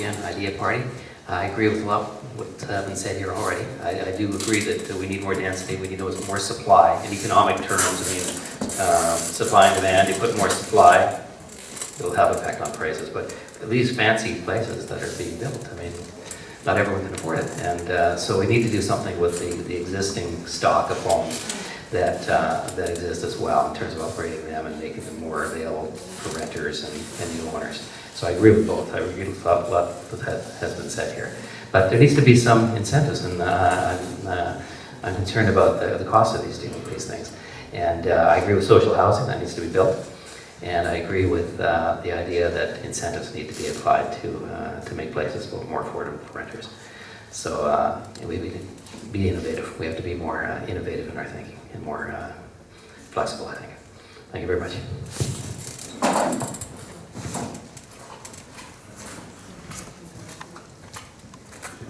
again, idea party. I agree with a lot of what's been said here already. I do agree that we need more density, we need more supply in economic terms. I mean, supply and demand, you put more supply, it'll have effect on prices, but these fancy places that are being built, I mean, not everyone can afford it. And so we need to do something with the existing stock of homes that exist as well in terms of upgrading them and making them more available for renters and new owners. So I agree with both. I agree with a lot that has been said here. But there needs to be some incentives, and I'm concerned about the cost of these things. And I agree with social housing, that needs to be built. And I agree with the idea that incentives need to be applied to make places more affordable for renters. So we need to be innovative. We have to be more innovative in our thinking and more flexible, I think. Thank you very much.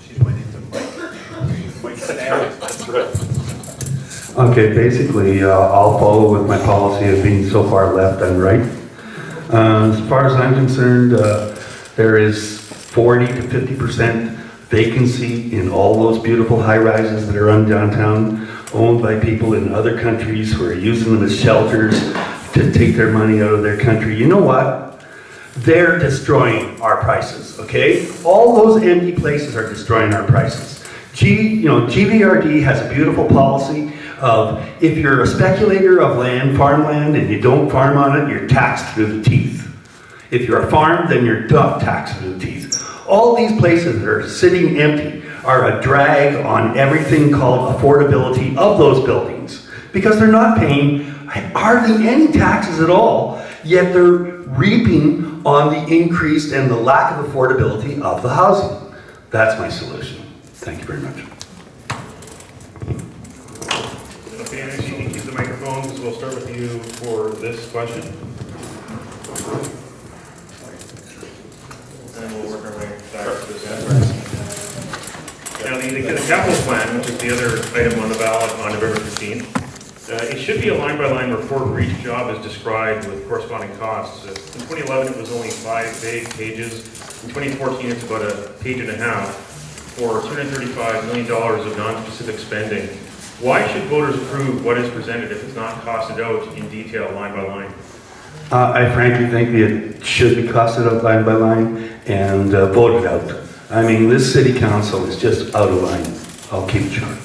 She's waiting to Mike scenario. That's right. Okay, basically, I'll follow with my policy of being so far left and right. As far as I'm concerned, there is 40 to 50% vacancy in all those beautiful high-rises that are on downtown, owned by people in other countries who are using them as shelters to take their money out of their country. You know what? They're destroying our prices, okay? All those empty places are destroying our prices. GVRD has a beautiful policy of if you're a speculator of land, farmland, and you don't farm on it, you're taxed through the teeth. If you're a farm, then you're not taxed through the teeth. All these places that are sitting empty are a drag on everything called affordability of those buildings because they're not paying hardly any taxes at all, yet they're reaping on the increased and the lack of affordability of the housing. That's my solution. Thank you very much. Okay, Anna, you can keep the microphone because we'll start with you for this question. And we'll work our way back to this answer. Now, the capital plan, which is the other item on the ballot on November 15th, it should be a line-by-line report where each job is described with corresponding costs. In 2011, it was only 5 vague pages. In 2014, it's about a page and a half for $235 million of non-specific spending. Why should voters approve what is presented if it's not costed out in detail line by line? I frankly think it should be costed out line by line and voted out. I mean, this city council is just out of line. I'll keep it short.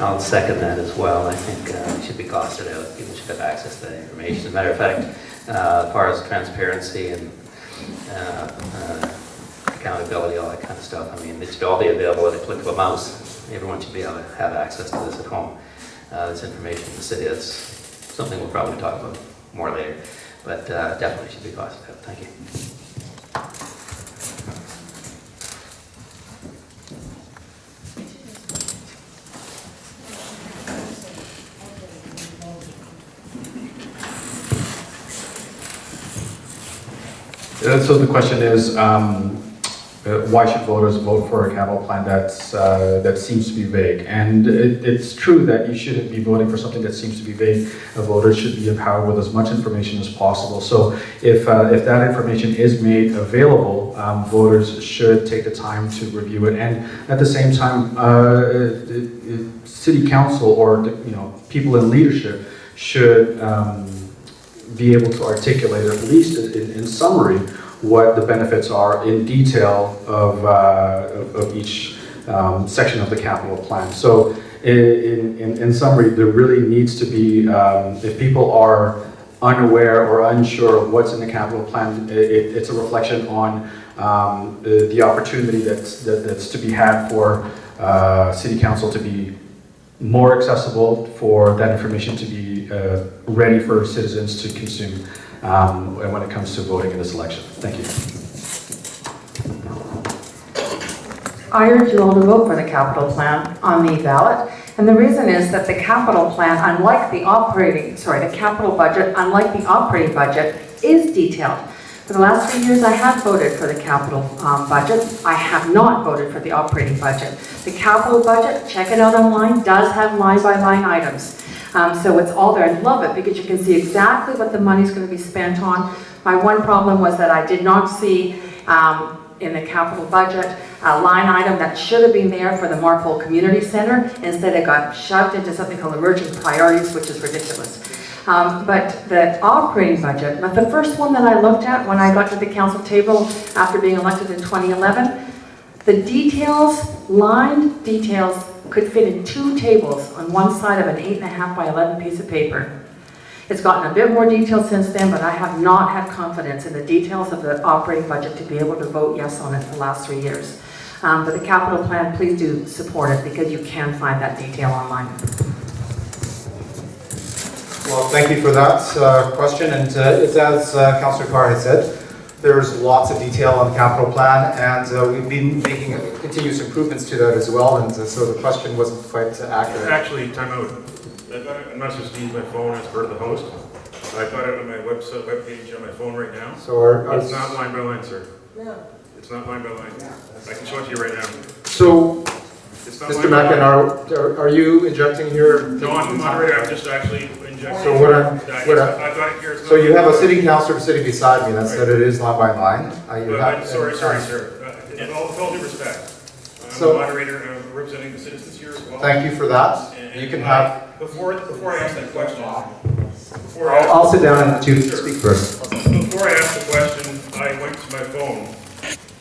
I'll second that as well. I think it should be costed out. People should have access to that information. As a matter of fact, as far as transparency and accountability, all that kind of stuff, I mean, it should all be available at a click of a mouse. Everyone should be able to have access to this at home. This information in the city, that's something we'll probably talk about more later, but definitely should be costed out. Thank you. So the question is, why should voters vote for a capital plan that seems to be vague? And it's true that you shouldn't be voting for something that seems to be vague. Voters should be empowered with as much information as possible. So if that information is made available, voters should take the time to review it. And at the same time, city council or people in leadership should be able to articulate, at least in summary, what the benefits are in detail of each section of the capital plan. So in summary, there really needs to be, if people are unaware or unsure of what's in the capital plan, it's a reflection on the opportunity that's to be had for city council to be more accessible, for that information to be ready for citizens to consume and when it comes to voting in this election. Thank you. I urge you all to vote for the capital plan on the ballot. And the reason is that the capital plan, unlike the capital budget, unlike the operating budget, is detailed. For the last 3 years, I have voted for the capital budget. I have not voted for the operating budget. The capital budget, check it out online, does have line-by-line items. So it's all there. I love it because you can see exactly what the money's going to be spent on. My one problem was that I did not see in the capital budget a line item that should have been there for the Marc Community Center. Instead, it got shoved into something called emerging priorities, which is ridiculous. But the operating budget, the first one that I looked at when I got to the council table after being elected in 2011, the details, lined details, could fit in 2 tables on one side of an 8.5 by 11 piece of paper. It's gotten a bit more detailed since then, but I have not had confidence in the details of the operating budget to be able to vote yes on it for the last 3 years. But the capital plan, please do support it because you can find that detail online. Well, thank you for that question. And it's as Councillor Carr has said, there's lots of detail on the capital plan, and we've been making continuous improvements to that as well. And so the question wasn't quite accurate. Actually, time out. I got a message to use my phone as part of the host. I got it on my webpage on my phone right now. So it's not line by line, sir. No. It's not line by line. I can show it to you right now. So, It's not Mr. line by Mackin, line. are you injecting here? No, I'm the moderator. I'm just actually injecting. So what I'm, I've got it here. It's so not you have a line by sitting councillor sitting beside me that said it is line by line. line. Sorry, sir. With all due respect, I'm So- the moderator and I'm representing the citizens here as well. Thank you for that. And You can have. Before I ask that question, I'll sit down and let you speak first. Before I asked the question, I went to my phone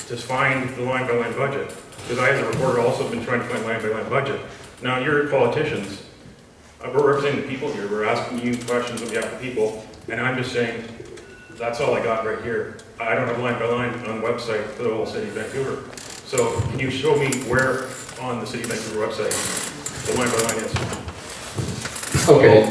to find the line-by-line budget, because I, as a reporter, also been trying to find line-by-line budget. Now, you're politicians. We're representing the people here. We're asking you questions on behalf of the people, and I'm just saying, that's all I got right here. I don't have line-by-line on the website for the whole city of Vancouver. So, can you show me where on the city of Vancouver website the line-by-line is? Okay.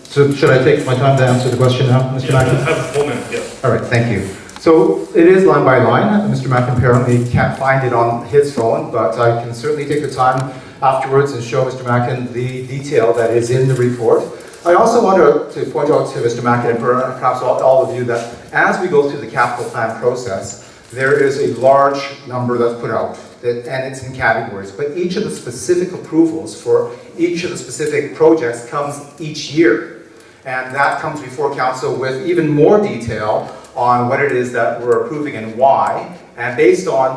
So should I take my time to answer the question now, Mr. Mackin? Have a full minute, yes. All right, thank you. So it is line by line. Mr. Mackin apparently can't find it on his phone, but I can certainly take the time afterwards and show Mr. Mackin the detail that is in the report. I also want to point out to Mr. Mackin and perhaps all of you that as we go through the capital plan process, there is a large number that's put out, and it's in categories, but each of the specific approvals for each of the specific projects comes each year. And that comes before council with even more detail on what it is that we're approving and why, and based on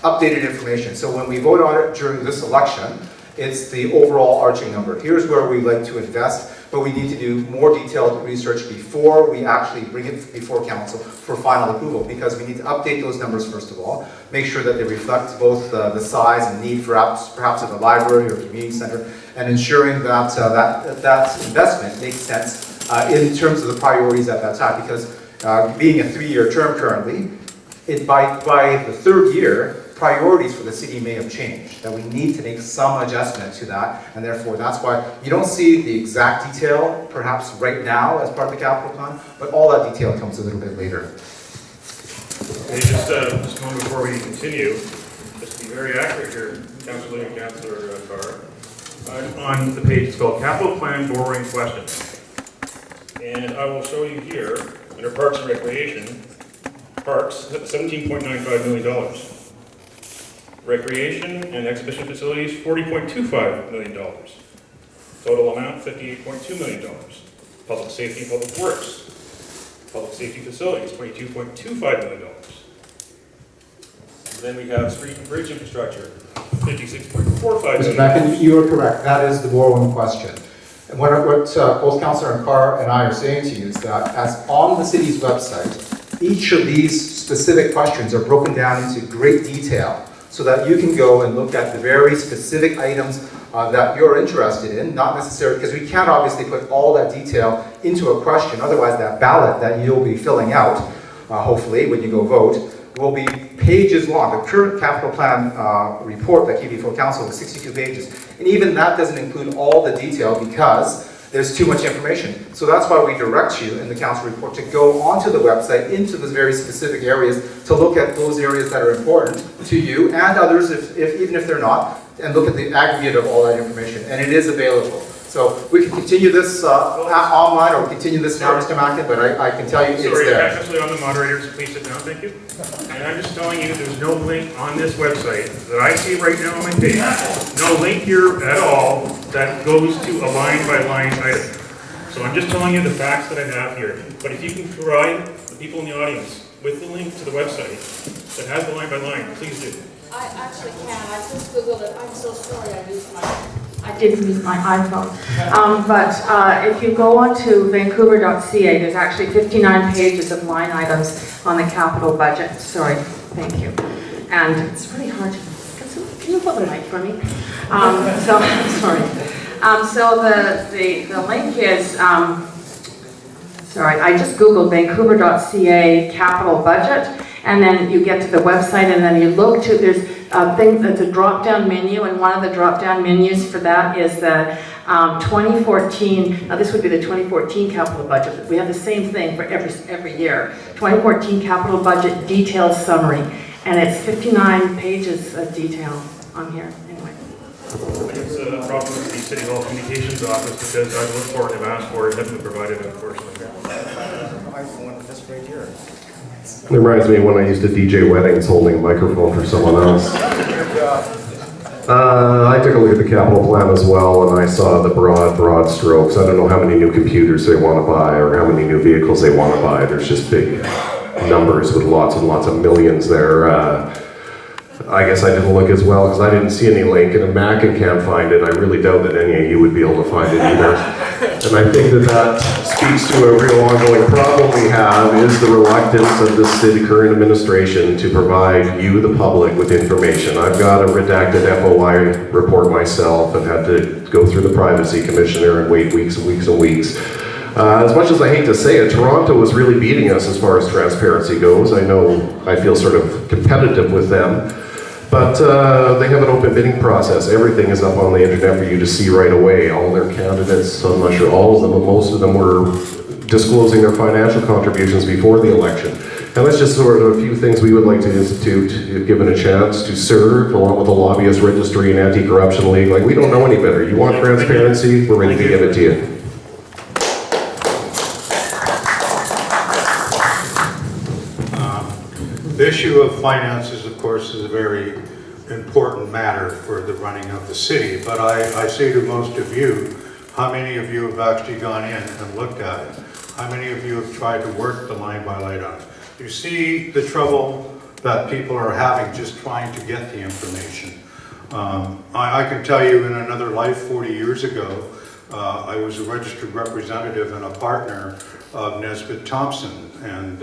updated information. So when we vote on it during this election, it's the overall arching number. Here's where we like to invest, but we need to do more detailed research before we actually bring it before council for final approval, because we need to update those numbers first of all, make sure that they reflect both the size and need perhaps of a library or community center, and ensuring that that investment makes sense in terms of the priorities at that time, because being a 3-year term currently, by the 3rd year, priorities for the city may have changed, that we need to make some adjustment to that, and therefore that's why you don't see the exact detail perhaps right now as part of the capital plan, but all that detail comes a little bit later. Okay, just a moment before we continue, just to be very accurate here, Councillor Louie and Councillor Carr, on the page it's called Capital Plan Borrowing Questions. And I will show you here, under Parks and Recreation, Parks, $17.95 million. Recreation and Exhibition Facilities, $40.25 million. Total amount, $58.2 million. Public Safety and Public Works, Public Safety Facilities, $22.25 million. Then we have Street and Bridge Infrastructure, $56.45 million. Mr. Mackin, you are correct. That is the borrowing question. And what both Councillor Carr and I are saying to you is that as on the city's website, each of these specific questions are broken down into great detail so that you can go and look at the very specific items that you're interested in, not necessarily, because we can't obviously put all that detail into a question, otherwise that ballot that you'll be filling out, hopefully, when you go vote, will be pages long. The current capital plan report that came before council was 62 pages, and even that doesn't include all the detail because there's too much information. So that's why we direct you in the council report to go onto the website, into the very specific areas, to look at those areas that are important to you and others, even if they're not, and look at the aggregate of all that information. And it is available. So we can continue this online, or continue this now, Mr. Mackin, but I can tell you it's Sorry, there. actually on the moderators, please sit down, thank you. And I'm just telling you, there's no link on this website that I see right now on my page. No link here at all that goes to a line-by-line item. So I'm just telling you the facts that I have here. But if you can provide the people in the audience with the link to the website that has the line-by-line, please do. I actually can. I just Googled it. I'm so sorry I did use my iPhone. But if you go on to Vancouver.ca, there's actually 59 pages of line items on the capital budget. Sorry, thank you. And it's really hard to, can you put the mic for me? Sorry. So the link is, sorry, I just Googled Vancouver.ca capital budget, and then you get to the website, and then you look to, there's a thing that's a drop-down menu, and one of the drop-down menus for that is the 2014, now this would be the 2014 capital budget. We have the same thing for every year. 2014 capital budget detailed summary, and it's 59 pages of detail on here, anyway. It's a problem with the City Hall Communications Office because I've looked for it and have asked for it, haven't been provided, unfortunately. iPhone, this right here. It reminds me of when I used to DJ weddings holding a microphone for someone else. I took a look at the capital plan as well, and I saw the broad strokes. I don't know how many new computers they want to buy or how many new vehicles they want to buy. There's just big numbers with lots and lots of millions there. I guess I didn't look as well because I didn't see any link, and if Mackin can't find it, I really doubt that any of you would be able to find it either. And I think that speaks to a real ongoing problem we have is the reluctance of the city current administration to provide you, the public, with information. I've got a redacted FOI report myself and had to go through the privacy commissioner and wait weeks and weeks and weeks. As much as I hate to say it, Toronto is really beating us as far as transparency goes. I know I feel sort of competitive with them. But they have an open bidding process. Everything is up on the internet for you to see right away. All their candidates, I'm not sure all of them, but most of them were disclosing their financial contributions before the election. And that's just sort of a few things we would like to institute if given a chance to serve, along with the Lobbyist Registry and Anti-Corruption League. Like, we don't know any better. You want transparency? We're ready to give it to you. The issue of finances, of course, is a very important matter for the running of the city, but I say to most of you, how many of you have actually gone in and looked at it? How many of you have tried to work the line-by-line on it? You see the trouble that people are having just trying to get the information. I can tell you in another life 40 years ago, I was a registered representative and a partner of Nesbitt Thompson, and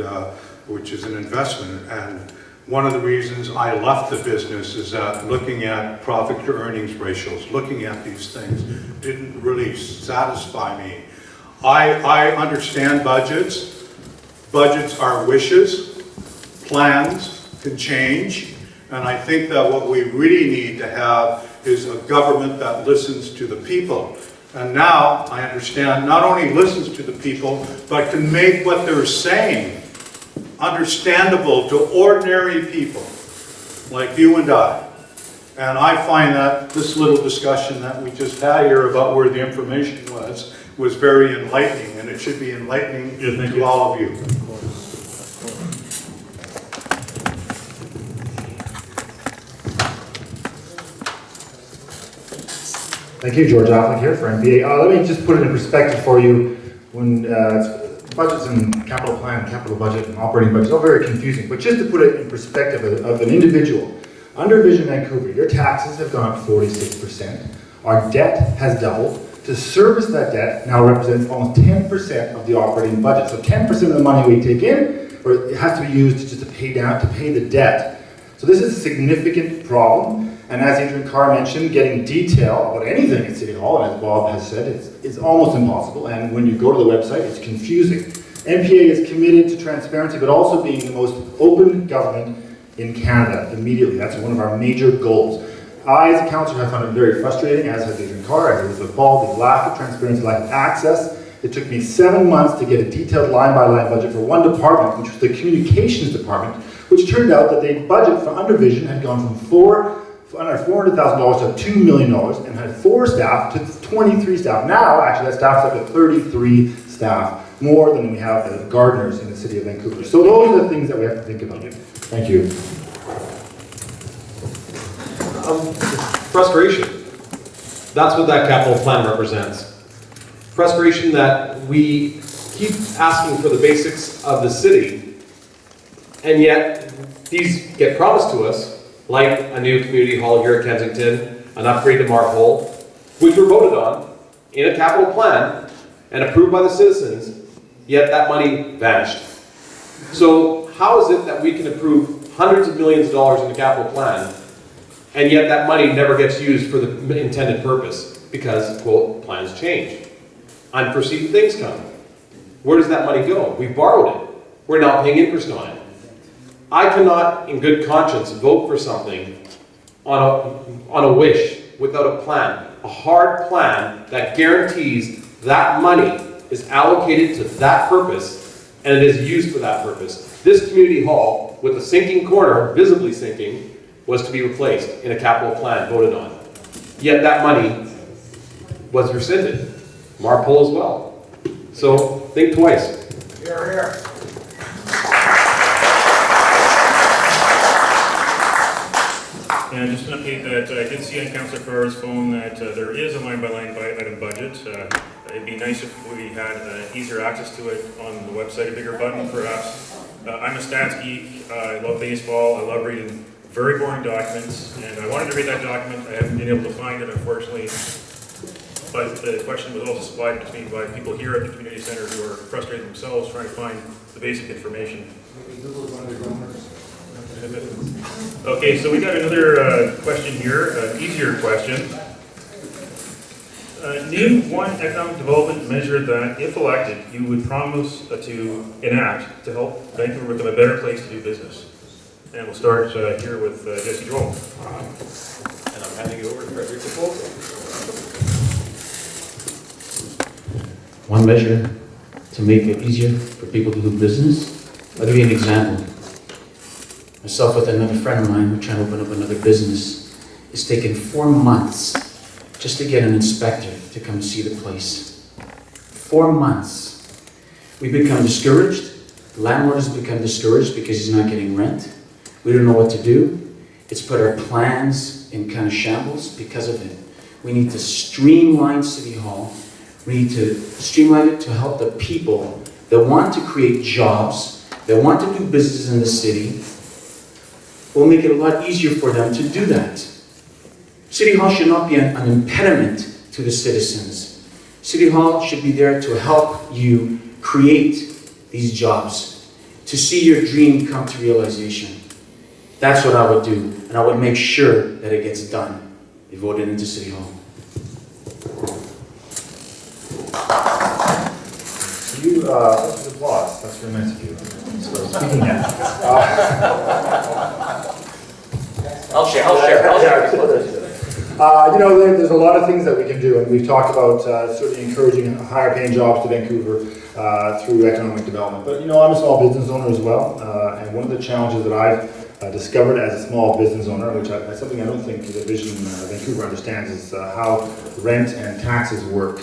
which is an investment, and one of the reasons I left the business is that looking at profit to earnings ratios, looking at these things, didn't really satisfy me. I understand budgets. Budgets are wishes. Plans can change, and I think that what we really need to have is a government that listens to the people. And now I understand not only listens to the people, but can make what they're saying understandable to ordinary people like you and I. And I find that this little discussion that we just had here about where the information was very enlightening, and it should be enlightening to all of you. Thank you, George Affleck here for NBA. Let me just put it in perspective for you. When budgets and capital plan, capital budget, and operating budget, it's all very confusing. But just to put it in perspective of an individual, under Vision Vancouver, your taxes have gone up 46%. Our debt has doubled. To service that debt now represents almost 10% of the operating budget. So 10% of the money we take in, or it has to be used just to pay the debt. So this is a significant problem. And as Adriane Carr mentioned, getting detail about anything at City Hall, and as Bob has said, it's almost impossible. And when you go to the website, it's confusing. NPA is committed to transparency, but also being the most open government in Canada immediately. That's one of our major goals. I, as a councillor, have found it very frustrating, as has Adriane Carr, as has with Bob, the lack of transparency, lack of access. It took me 7 months to get a detailed line-by-line budget for one department, which was the communications department, which turned out that the budget for Undervision had gone from under $400,000 to $2 million and had 4 staff to 23 staff. Now, actually, that staff's up to 33 staff, more than we have as gardeners in the city of Vancouver. So those are the things that we have to think about. Thank you. Frustration. That's what that capital plan represents. Frustration that we keep asking for the basics of the city, and yet these get promised to us, like a new community hall here at Kensington, an upgrade to Marc Hall, which were voted on in a capital plan and approved by the citizens, yet that money vanished. So how is it that we can approve hundreds of millions of dollars in the capital plan, and yet that money never gets used for the intended purpose? Because, quote, plans change. Unforeseen things come. Where does that money go? We borrowed it. We're now paying interest on it. I cannot, in good conscience, vote for something on a wish without a plan. A hard plan that guarantees that money is allocated to that purpose and it is used for that purpose. This community hall, with a sinking corner, visibly sinking, was to be replaced in a capital plan voted on. Yet that money was rescinded. Marc Hall as well. So think twice. Here, here. And just an update that I did see on Councillor Carr's phone that there is a line-by-line item budget. It'd be nice if we had easier access to it on the website, a bigger button perhaps. I'm a stats geek. I love baseball. I love reading very boring documents, and I wanted to read that document. I haven't been able to find it, unfortunately. But the question was also supplied to me by people here at the community center who are frustrated themselves trying to find the basic information. Okay, so we got another question here, an easier question. Name one economic development measure that, if elected, you would promise to enact to help Vancouver become a better place to do business. And we'll start here with Jesse Johl. And I'm handing it over to Federico. One measure to make it easier for people to do business. I'll give you an example. Myself with another friend of mine, we're trying to open up another business. It's taken 4 months just to get an inspector to come see the place. 4 months. We become discouraged. The landlord has become discouraged because he's not getting rent. We don't know what to do. It's put our plans in kind of shambles because of it. We need to streamline City Hall. We need to streamline it to help the people that want to create jobs, that want to do business in the city. We'll make it a lot easier for them to do that. City Hall should not be an impediment to the citizens. City Hall should be there to help you create these jobs, to see your dream come to realization. That's what I would do, and I would make sure that it gets done. They voted into City Hall. You, that's the applause. That's very nice of you. So speaking now. I'll share. You know, there's a lot of things that we can do, and we've talked about certainly encouraging higher paying jobs to Vancouver through economic development. But you know, I'm a small business owner as well, and one of the challenges that I've discovered as a small business owner, which is something I don't think the Vision Vancouver understands, is how rent and taxes work.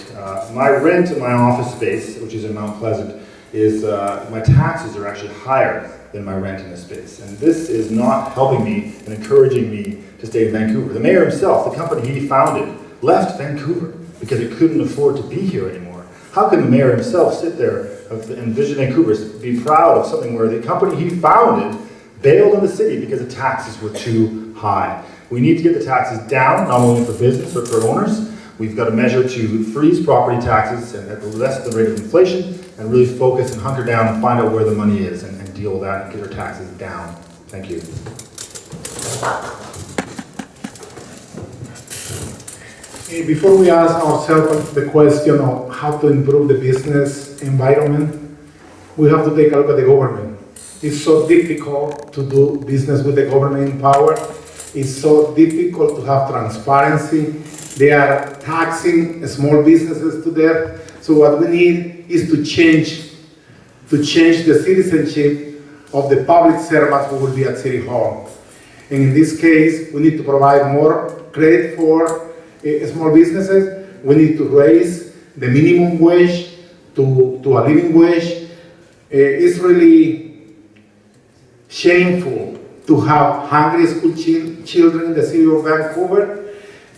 My rent in my office space, which is in Mount Pleasant, is my taxes are actually higher than my rent in this space. And this is not helping me and encouraging me to stay in Vancouver. The mayor himself, the company he founded, left Vancouver because it couldn't afford to be here anymore. How can the mayor himself sit there and Vision Vancouver be proud of something where the company he founded bailed on the city because the taxes were too high? We need to get the taxes down, not only for business, but for owners. We've got a measure to freeze property taxes and at less the rate of inflation, and really focus and hunker down and find out where the money is and deal with that and get our taxes down. Thank you. Before we ask ourselves the question of how to improve the business environment, we have to take a look at the government. It's so difficult to do business with the government in power. It's so difficult to have transparency. They are taxing small businesses to death. So what we need is to change the citizenship of the public servants who will be at City Hall. And in this case, we need to provide more credit for small businesses. We need to raise the minimum wage to a living wage. It's really shameful to have hungry school children in the city of Vancouver,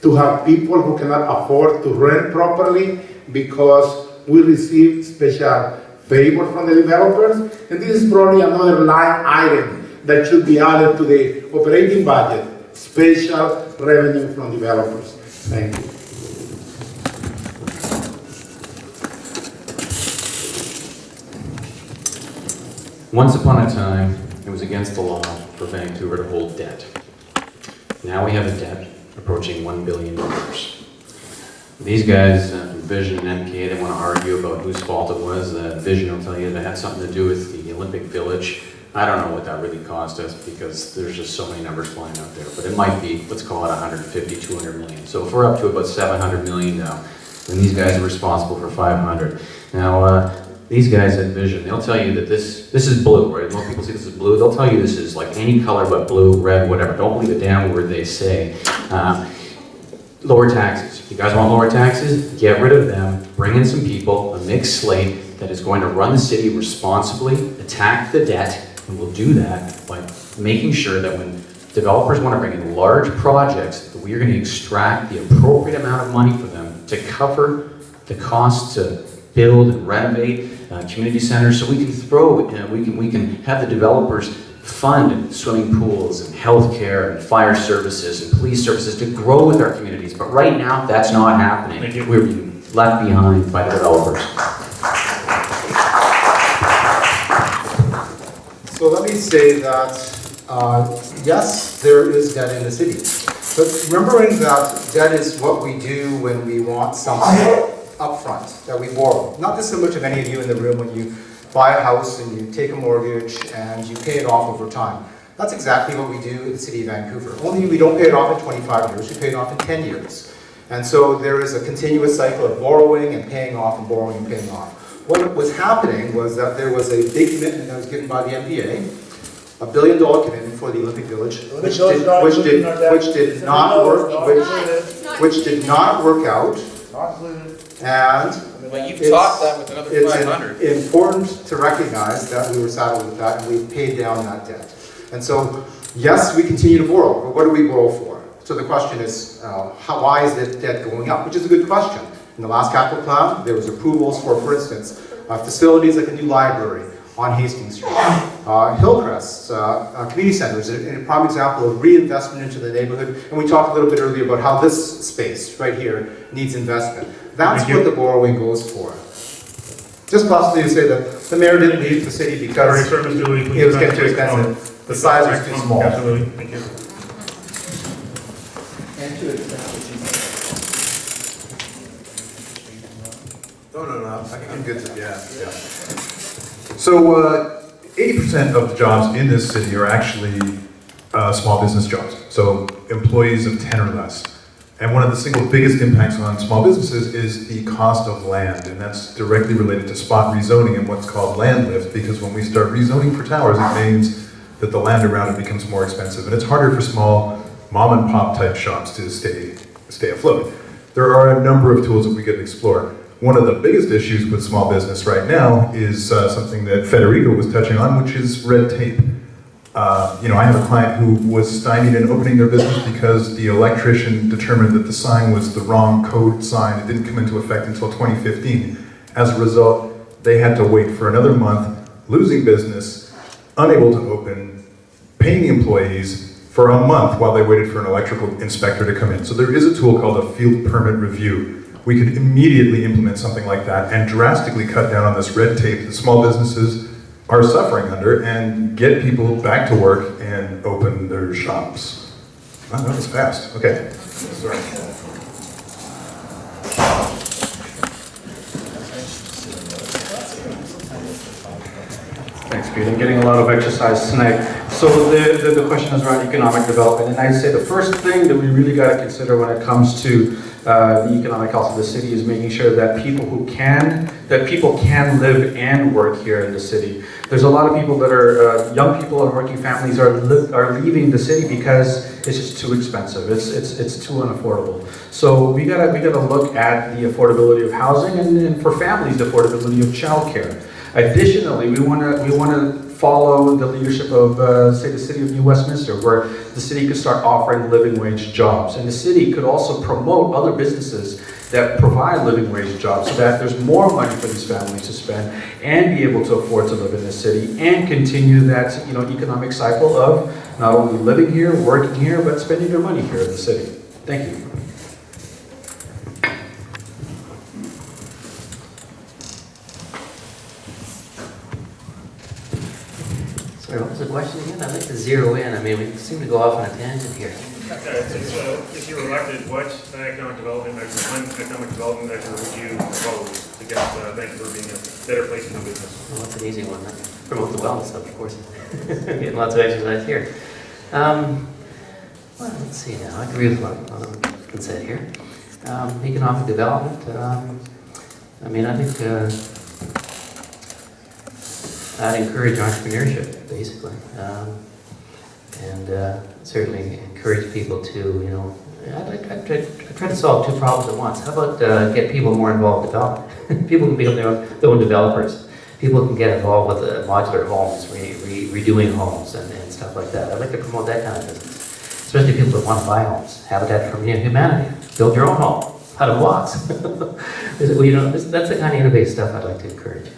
to have people who cannot afford to rent properly because we receive special favor from the developers. And this is probably another line item that should be added to the operating budget, special revenue from developers. Thank you. Once upon a time, it was against the law for Vancouver to hold debt. Now we have a debt approaching $1 billion. These guys from Vision and MPA, they want to argue about whose fault it was. Vision will tell you that it had something to do with the Olympic Village. I don't know what that really cost us because there's just so many numbers flying out there, but it might be, let's call it 150, 200 million. So if we're up to about 700 million now, then these guys are responsible for 500. Now, these guys at Vision, they'll tell you that this is blue, right? Most people see this is blue. They'll tell you this is like any color but blue, red, whatever. Don't believe a damn word they say. Lower taxes. You guys want lower taxes? Get rid of them. Bring in some people, a mixed slate that is going to run the city responsibly, attack the debt, and we'll do that by making sure that when developers want to bring in large projects, that we are going to extract the appropriate amount of money for them to cover the cost to build and renovate community centers, so we can throw, we can have the developers fund swimming pools and healthcare and fire services and police services to grow with our communities. But right now, that's not happening. We're being left behind by the developers. So let me say that, yes, there is debt in the city. But remembering that debt is what we do when we want something upfront, that we borrow. Not dissimilar to many of you in the room when you buy a house and you take a mortgage and you pay it off over time. That's exactly what we do in the city of Vancouver. Only we don't pay it off in 25 years, we pay it off in 10 years. And so there is a continuous cycle of borrowing and paying off and borrowing and paying off. What was happening was that there was a big commitment that was given by the MPA, $1 billion commitment for the Olympic Village, which did not work out. And but you've topped that with another 500. It's important to recognize that we were saddled with that and we paid down that debt. And so, yes, we continue to borrow, but what do we borrow for? So the question is, why is the debt going up? Which is a good question. In the last capital plan, there was approvals for instance, facilities like a new library on Hastings Street. Hillcrest community centers, a prime example of reinvestment into the neighborhood. And we talked a little bit earlier about how this space right here needs investment. That's what the borrowing goes for. Just possibly to say that the mayor didn't leave the city because it was getting too expensive. The size was too small. Absolutely. Thank you. No. I'm good to, yeah. So 80% of the jobs in this city are actually small business jobs. So employees of 10 or less. And one of the single biggest impacts on small businesses is the cost of land, and that's directly related to spot rezoning and what's called land lift, because when we start rezoning for towers, it means that the land around it becomes more expensive, and it's harder for small mom and pop type shops to stay afloat. There are a number of tools that we could explore. One of the biggest issues with small business right now is something that Federico was touching on, which is red tape. I have a client who was stymied in opening their business because the electrician determined that the sign was the wrong code sign. It didn't come into effect until 2015. As a result, they had to wait for another month, losing business, unable to open, paying the employees for a month while they waited for an electrical inspector to come in. So there is a tool called a field permit review. We could immediately implement something like that and drastically cut down on this red tape that small businesses are suffering under and get people back to work and open their shops. Wow, that was fast. Okay. Sorry. Thanks. Street. I'm getting a lot of exercise tonight. So the question is around economic development, and I'd say the first thing that we really got to consider when it comes to the economic health of the city is making sure that people can live and work here in the city. There's a lot of people that are young people and working families are leaving the city because it's just too expensive. It's too unaffordable. So we gotta look at the affordability of housing and for families the affordability of childcare. Additionally, we want to follow the leadership of, say, the city of New Westminster, where the city could start offering living wage jobs. And the city could also promote other businesses that provide living wage jobs so that there's more money for these families to spend and be able to afford to live in the city and continue that economic cycle of not only living here, working here, but spending their money here in the city. Thank you. Sorry, what was the question again? I'd like to zero in. I mean, we seem to go off on a tangent here. If you were elected, what economic development measure, one economic development measure would you propose to get Vancouver being a better place to do business? Well, that's an easy one. Promote the wellness stuff, of course. Getting lots of exercise here. Well, let's see now. I agree with what has been said here. Economic development. I mean, I think I'd encourage entrepreneurship, basically. And certainly encourage people to, I try to solve two problems at once. How about get people more involved in development? People can become their own developers. People can get involved with modular homes, redoing homes and stuff like that. I'd like to promote that kind of business. Especially people that want to buy homes. Habitat for Humanity. Build your own home. Out of blocks. That's the kind of innovative stuff I'd like to encourage.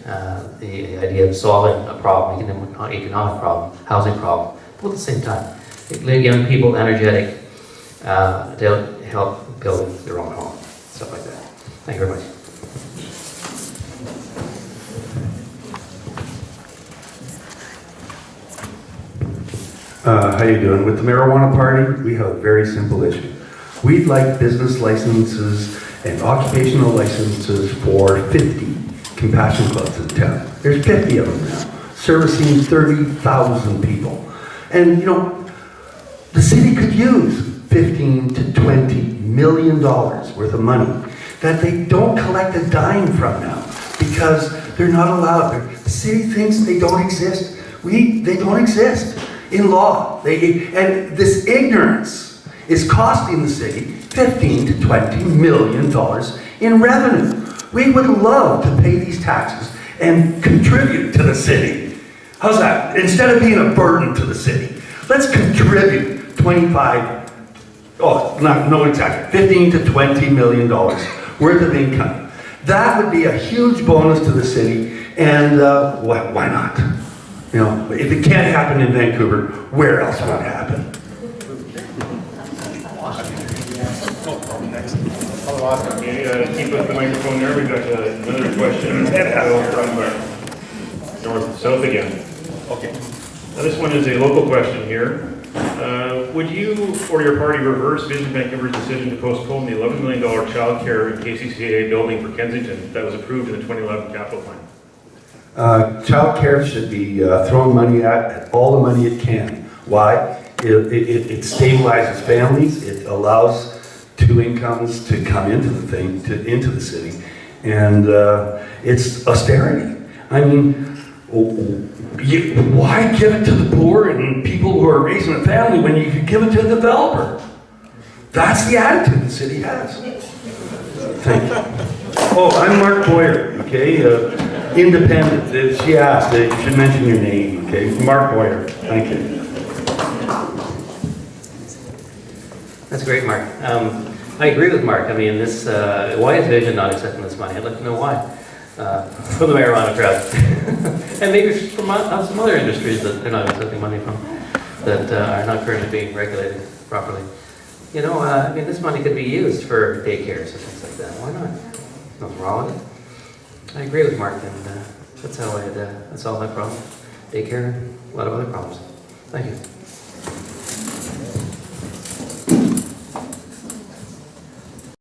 The idea of solving a problem, economic problem, housing problem, all at the same time. Make young people energetic to help build their own home, stuff like that. Thank you very much. How you doing? With the marijuana party, we have a very simple issue. We'd like business licenses and occupational licenses for 50 compassion clubs in town. There's 50 of them now, servicing 30,000 people. And the city could use 15 to 20 million dollars worth of money that they don't collect a dime from now because they're not allowed. The city thinks they don't exist. They don't exist in law. And this ignorance is costing the city 15 to 20 million dollars in revenue. We would love to pay these taxes and contribute to the city. How's that? Instead of being a burden to the city, let's contribute 15 to 20 million dollars worth of income. That would be a huge bonus to the city, and why not? If it can't happen in Vancouver, where else would it happen? Okay, keep up the microphone there. We've got another question from north south again. Okay. Now this one is a local question here. Would you or your party reverse Vision Vancouver's decision to postpone the $11 million child care and KCCA building for Kensington that was approved in the 2011 capital plan? Child care should be throwing money at all the money it can. Why? It stabilizes families. It allows two incomes to come into the city, and it's austerity. I mean, why give it to the poor and people who are raising a family when you could give it to a developer? That's the attitude the city has. Thank you. Oh, I'm Marc Boyer, okay? Independent. She asked, you should mention your name, okay? Marc Boyer. Thank you. That's great, Marc. I agree with Marc. I mean, why is Vision not accepting this money? I'd like to know why. From the marijuana crowd. And maybe from some other industries that they're not accepting money from, that are not currently being regulated properly. I mean, this money could be used for daycares and things like that. Why not? Nothing wrong with it. I agree with Marc, and that's how I'd solve my problem. Daycare, a lot of other problems. Thank you.